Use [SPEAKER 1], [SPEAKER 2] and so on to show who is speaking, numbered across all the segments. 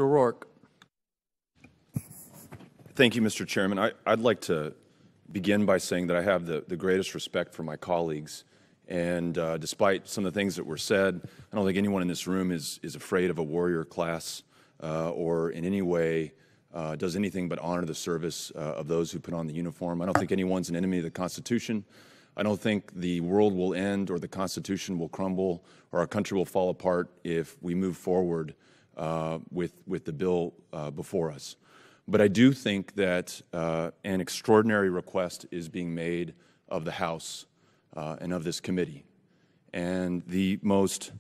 [SPEAKER 1] O'Rourke.
[SPEAKER 2] Thank you, Mr. Chairman. I'd like to begin by saying that I have the greatest respect for my colleagues. And despite some of the things that were said, I don't think anyone in this room is afraid of a warrior class or in any way does anything but honor the service of those who put on the uniform. I don't think anyone's an enemy of the Constitution. I don't think the world will end or the Constitution will crumble or our country will fall apart if we move forward with the bill before us. But I do think that an extraordinary request is being made of the House and of this committee. And the most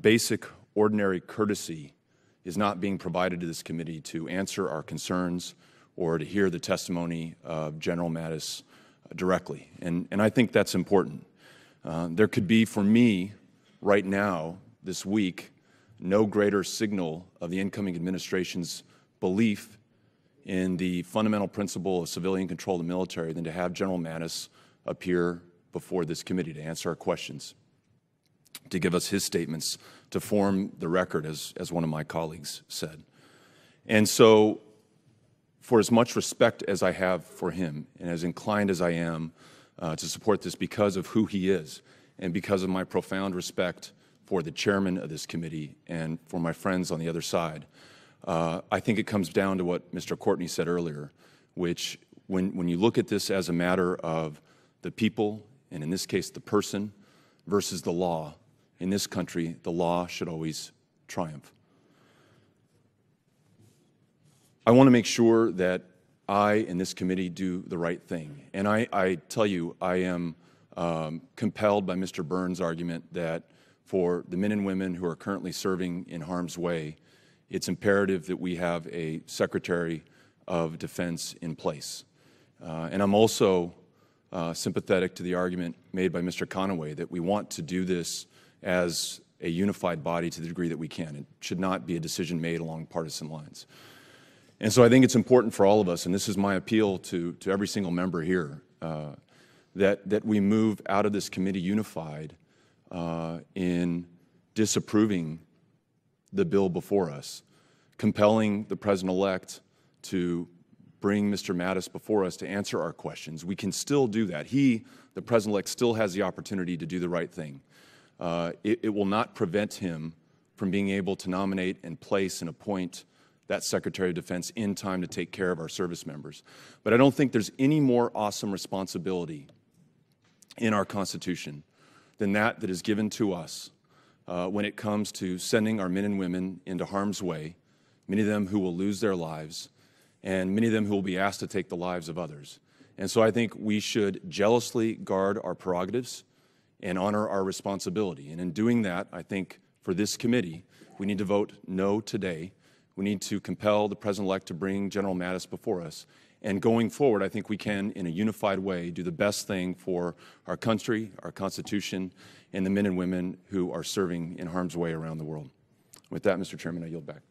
[SPEAKER 2] basic, ordinary courtesy is not being provided to this committee to answer our concerns or to hear the testimony of General Mattis directly. And I think that's important. There could be, for me, right now, this week, no greater signal of the incoming administration's belief in the fundamental principle of civilian control of the military than to have General Mattis appear before this committee to answer our questions, to give us his statements, to form the record, as one of my colleagues said. And so, for as much respect as I have for him, and as inclined as I am to support this because of who he is, and because of my profound respect for the chairman of this committee and for my friends on the other side, I think it comes down to what Mr. Courtney said earlier, which when you look at this as a matter of the people, and in this case the person, versus the law, in this country, the law should always triumph. I want to make sure that I and this committee do the right thing. And I tell you, I am compelled by Mr. Burns' argument that for the men and women who are currently serving in harm's way, it's imperative that we have a Secretary of Defense in place. And I'm also sympathetic to the argument made by Mr. Conaway that we want to do this as a unified body to the degree that we can. It should not be a decision made along partisan lines. And so I think it's important for all of us, and this is my appeal to every single member here, that we move out of this committee unified in disapproving the bill before us, compelling the President-elect to bring Mr. Mattis before us to answer our questions. We can still do that. He, the President-elect, still has the opportunity to do the right thing. It will not prevent him from being able to nominate and place and appoint that Secretary of Defense in time to take care of our service members. But I don't think there's any more awesome responsibility in our Constitution than that is given to us when it comes to sending our men and women into harm's way, many of them who will lose their lives, and many of them who will be asked to take the lives of others. And so I think we should jealously guard our prerogatives and honor our responsibility. And in doing that, I think for this committee, we need to vote no today. We need to compel the President-elect to bring General Mattis before us. And going forward, I think we can, in a unified way, do the best thing for our country, our Constitution, and the men and women who are serving in harm's way around the world. With that, Mr. Chairman, I yield back.